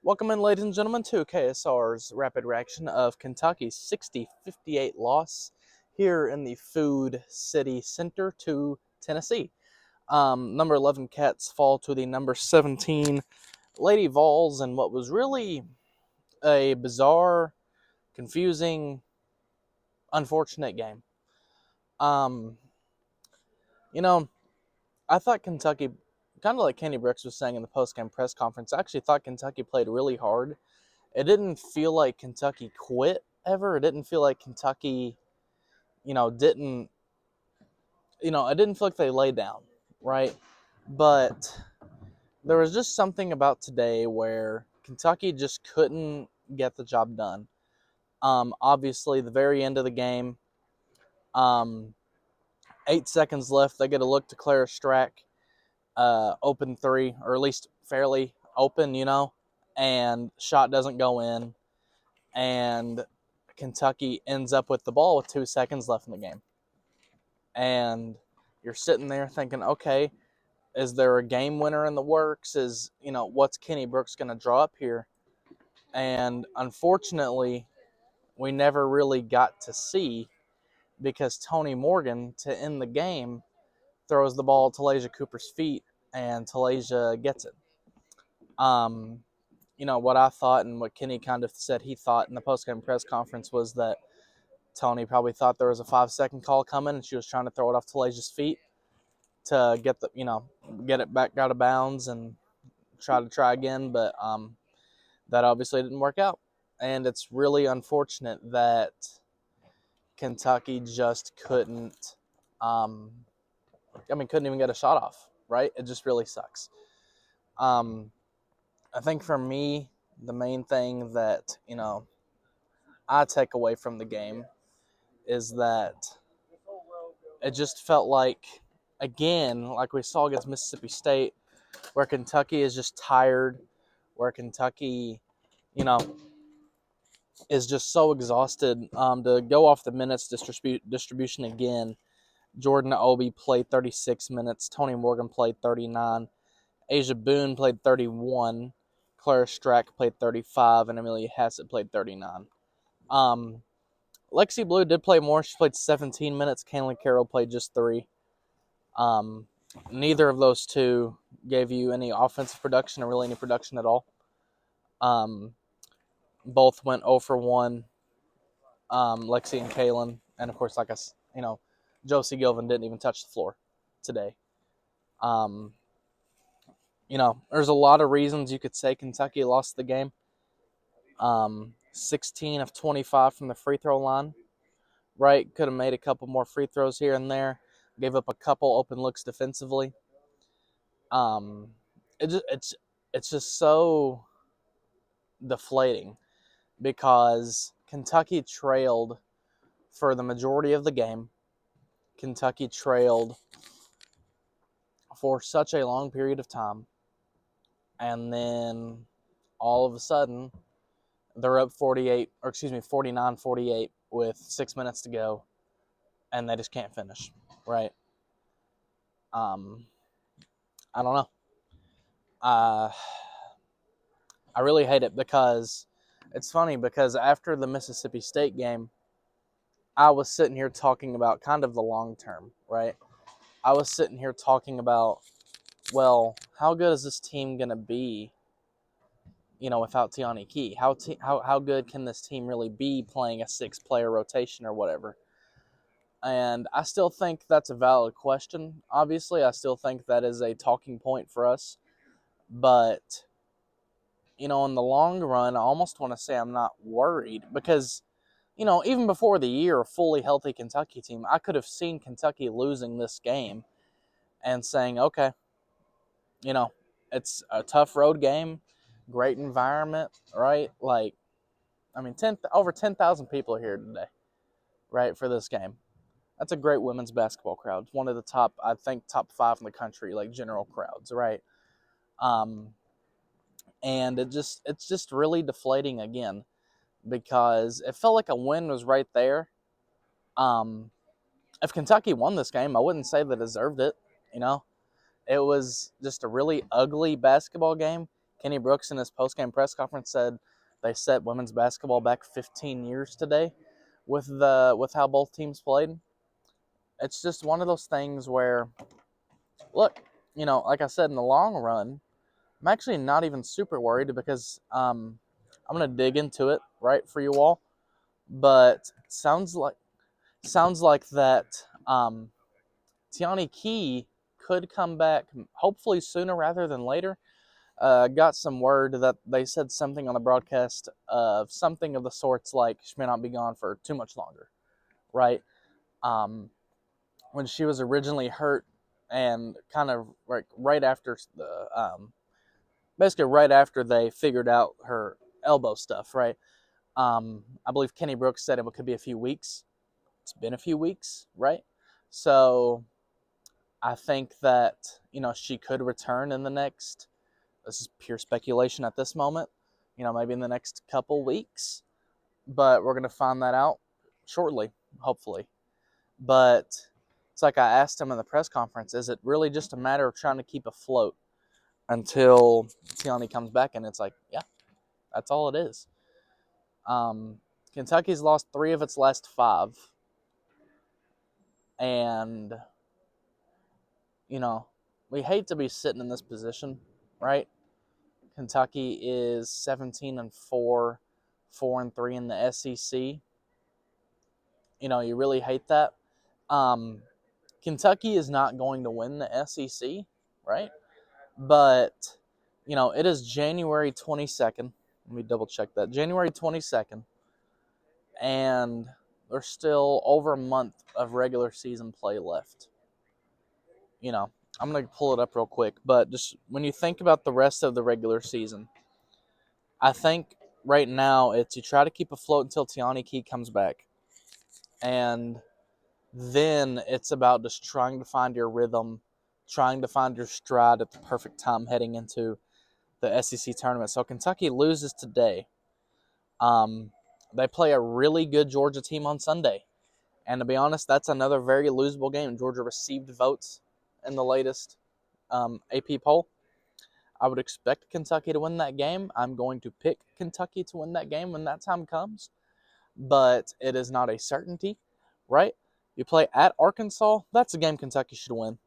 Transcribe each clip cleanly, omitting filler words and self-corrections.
Welcome in, ladies and gentlemen, to KSR's rapid reaction of Kentucky's 60-58 loss here in the Food City Center to Tennessee. Number 11 Cats fall to the number 17 Lady Vols in what was really a bizarre, confusing, unfortunate game. Um, you know, I thought Kentucky, kind of like Kenny Brooks was saying in the post-game press conference, I actually thought Kentucky played really hard. It didn't feel like Kentucky quit ever. It didn't feel like Kentucky, didn't, it didn't feel like they laid down, right? But there was just something about today where Kentucky just couldn't get the job done. Obviously, the very end of the game, um, 8 seconds left, they get a look to Clara Strack, open three, or at least fairly open, and shot doesn't go in. And Kentucky ends up with the ball with 2 seconds left in the game. And you're sitting there thinking, okay, is there a game winner in the works? What's Kenny Brooks going to draw up here? And unfortunately, we never really got to see, because Tony Morgan, to end the game, throws the ball at Talasia Cooper's feet, and Talasia gets it. What I thought and what Kenny kind of said he thought in the postgame press conference was that Tony probably thought there was a 5-second call coming, and she was trying to throw it off Talasia's feet to get it back out of bounds and try again. But that obviously didn't work out. And it's really unfortunate that Kentucky just couldn't even get a shot off, right? It just really sucks. I think for me, the main thing that, I take away from the game is that it just felt like, again, like we saw against Mississippi State, where Kentucky is just tired, where Kentucky, is just so exhausted. To go off the minutes distribution again, Jordan Obi played 36 minutes, Tony Morgan played 39, Asia Boone played 31, Clara Strack played 35, and Amelia Hassett played 39. Lexi Blue did play more. She played 17 minutes. Kaylin Carroll played just 3. Neither of those two gave you any offensive production or really any production at all. Both went 0 for 1. Lexi and Kaylin, and of course, Josie Gilvin didn't even touch the floor today. There's a lot of reasons you could say Kentucky lost the game. 16 of 25 from the free throw line, right? Could have made a couple more free throws here and there. Gave up a couple open looks defensively. It's just so deflating, because Kentucky trailed for the majority of the game. Kentucky trailed for such a long period of time, and then all of a sudden they're up 49-48 with 6 minutes to go, and they just can't finish, right? I don't know. I really hate it, because it's funny, because after the Mississippi State game, I was sitting here talking about kind of the long term, right? I was sitting here talking about, well, how good is this team going to be, without Tiani Key? How good can this team really be playing a 6-player rotation or whatever? And I still think that's a valid question. Obviously, I still think that is a talking point for us. But, in the long run, I almost want to say I'm not worried, because, even before the year, a fully healthy Kentucky team, I could have seen Kentucky losing this game and saying, okay, it's a tough road game, great environment, right? Over 10,000 people are here today, right, for this game. That's a great women's basketball crowd. It's one of the top 5 in the country, general crowds, right? And it's just really deflating again, because it felt like a win was right there. If Kentucky won this game, I wouldn't say they deserved it. It was just a really ugly basketball game. Kenny Brooks in his post-game press conference said they set women's basketball back 15 years today with how both teams played. It's just one of those things where, look, like I said, in the long run, I'm actually not even super worried because I'm gonna dig into it right for you all. But sounds like that Tiani Key could come back hopefully sooner rather than later. Got some word that they said something on the broadcast of something of the sorts like she may not be gone for too much longer, right? When she was originally hurt and kind of like right after basically right after they figured out her elbow stuff, right? I believe Kenny Brooks said it could be a few weeks. It's been a few weeks, right? So I think that, she could return in the next, this is pure speculation at this moment, maybe in the next couple weeks, but we're going to find that out shortly, hopefully. But it's like I asked him in the press conference, is it really just a matter of trying to keep afloat until Tiani comes back? And it's like, yeah, that's all it is. Kentucky's lost 3 of its last 5. And, we hate to be sitting in this position, right? Kentucky is 17-4, 4-3 in the SEC. You really hate that. Kentucky is not going to win the SEC, right? But, it is January 22nd. Let me double check that. January 22nd. And there's still over a month of regular season play left. I'm going to pull it up real quick. But just when you think about the rest of the regular season, I think right now it's you try to keep afloat until Tiani Key comes back. And then it's about just trying to find your rhythm, trying to find your stride at the perfect time heading into the SEC tournament. So Kentucky loses today. They play a really good Georgia team on Sunday. And to be honest, that's another very losable game. Georgia received votes in the latest AP poll. I would expect Kentucky to win that game. I'm going to pick Kentucky to win that game when that time comes. But it is not a certainty, right? You play at Arkansas, that's a game Kentucky should win,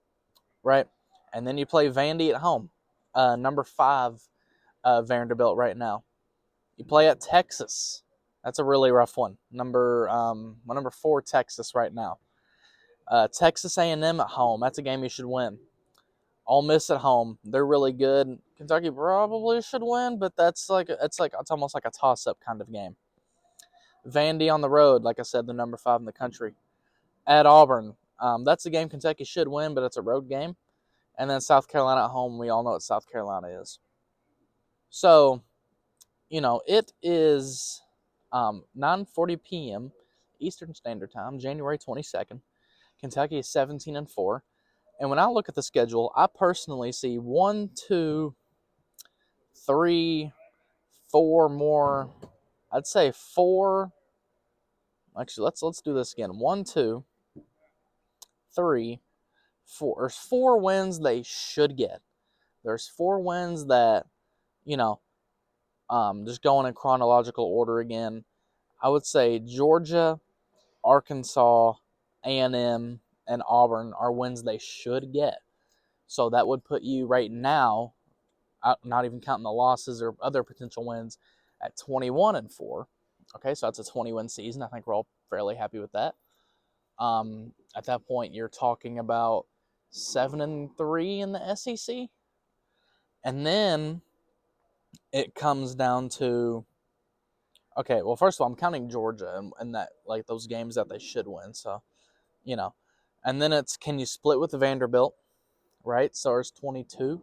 right? And then you play Vandy at home, number 5 Vanderbilt right now. You play at Texas. That's a really rough one. Number 4 Texas right now. Texas A&M at home. That's a game you should win. Ole Miss at home. They're really good. Kentucky probably should win, but it's almost like a toss-up kind of game. Vandy on the road, like I said, the number 5 in the country. At Auburn, that's a game Kentucky should win, but it's a road game. And then South Carolina at home. We all know what South Carolina is. So, it is 9:40 p.m. Eastern Standard Time, January 22nd. Kentucky is 17-4. And when I look at the schedule, I personally see 1, 2, 3, 4 more. I'd say 4. Actually, let's do this again. 1, 2, 3, 4. There's 4 wins they should get. There's 4 wins that, just going in chronological order again. I would say Georgia, Arkansas, A&M, and Auburn are wins they should get. So that would put you right now, not even counting the losses or other potential wins, at 21-4. Okay, so that's a 20-win season. I think we're all fairly happy with that. At that point, you're talking about 7-3 in the SEC. And then it comes down to, okay, well, first of all, I'm counting Georgia and that, like, those games that they should win. So, and then it's, can you split with the Vanderbilt, right? So there's 22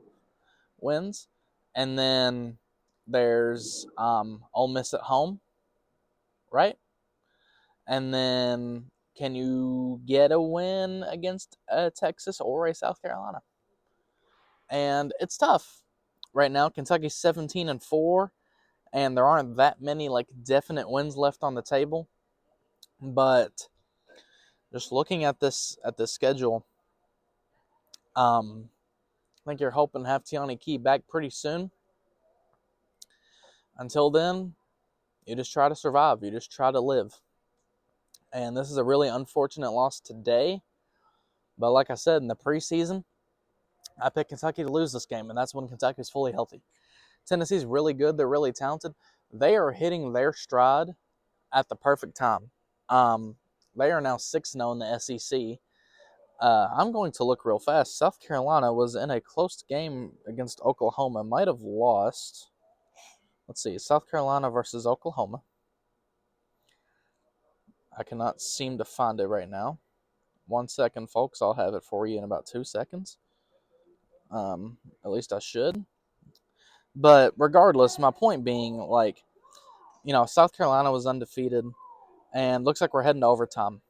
wins. And then there's Ole Miss at home, right? And then can you get a win against Texas or a South Carolina? And it's tough. Right now, Kentucky's 17-4, and there aren't that many definite wins left on the table. But just looking at this schedule, I think you're hoping to have Tiani Key back pretty soon. Until then, you just try to survive. You just try to live. And this is a really unfortunate loss today. But like I said, in the preseason, I picked Kentucky to lose this game, and that's when Kentucky's fully healthy. Tennessee's really good. They're really talented. They are hitting their stride at the perfect time. They are now 6-0 in the SEC. I'm going to look real fast. South Carolina was in a close game against Oklahoma. Might have lost. Let's see. South Carolina versus Oklahoma. I cannot seem to find it right now. 1 second, folks. I'll have it for you in about 2 seconds. At least I should. But regardless, my point being, like, South Carolina was undefeated, and looks like we're heading to overtime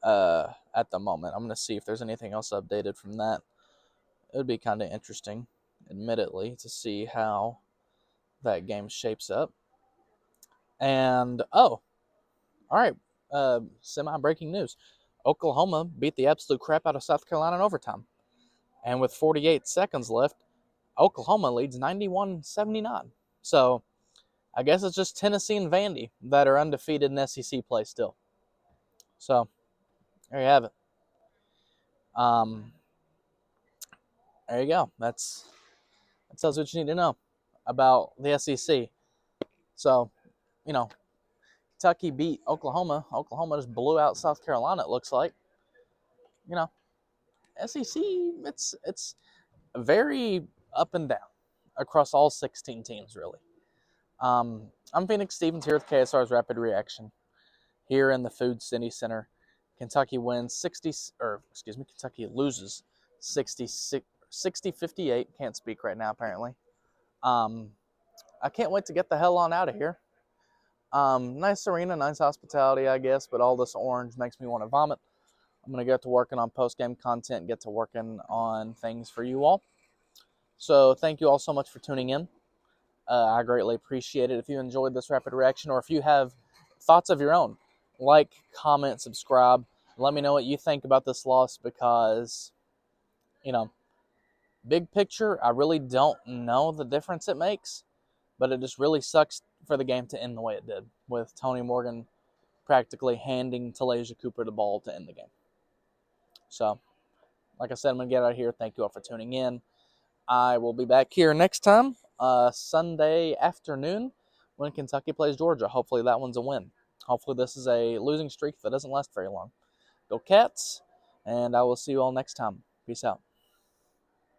at the moment. I'm going to see if there's anything else updated from that. It would be kind of interesting, admittedly, to see how that game shapes up. And, all right, semi-breaking news. Oklahoma beat the absolute crap out of South Carolina in overtime. And with 48 seconds left, Oklahoma leads 91-79. So I guess it's just Tennessee and Vandy that are undefeated in SEC play still. So there you have it. There you go. That tells what you need to know about the SEC. So, Kentucky beat Oklahoma. Oklahoma just blew out South Carolina, it looks like. SEC, it's very up and down across all 16 teams, really. I'm Phoenix Stevens here with KSR's Rapid Reaction here in the Food City Center. Kentucky loses 60-58. Can't speak right now, apparently. I can't wait to get the hell on out of here. Nice arena, nice hospitality, I guess, but all this orange makes me want to vomit. I'm going to get to working on post-game content, get to working on things for you all. So thank you all so much for tuning in. I greatly appreciate it. If you enjoyed this rapid reaction, or if you have thoughts of your own, like, comment, subscribe. Let me know what you think about this loss, because, big picture, I really don't know the difference it makes, but it just really sucks for the game to end the way it did, with Tony Morgan practically handing Talasia Cooper the ball to end the game. So, like I said, I'm going to get out of here. Thank you all for tuning in. I will be back here next time, Sunday afternoon, when Kentucky plays Georgia. Hopefully that one's a win. Hopefully this is a losing streak that doesn't last very long. Go Cats, and I will see you all next time. Peace out.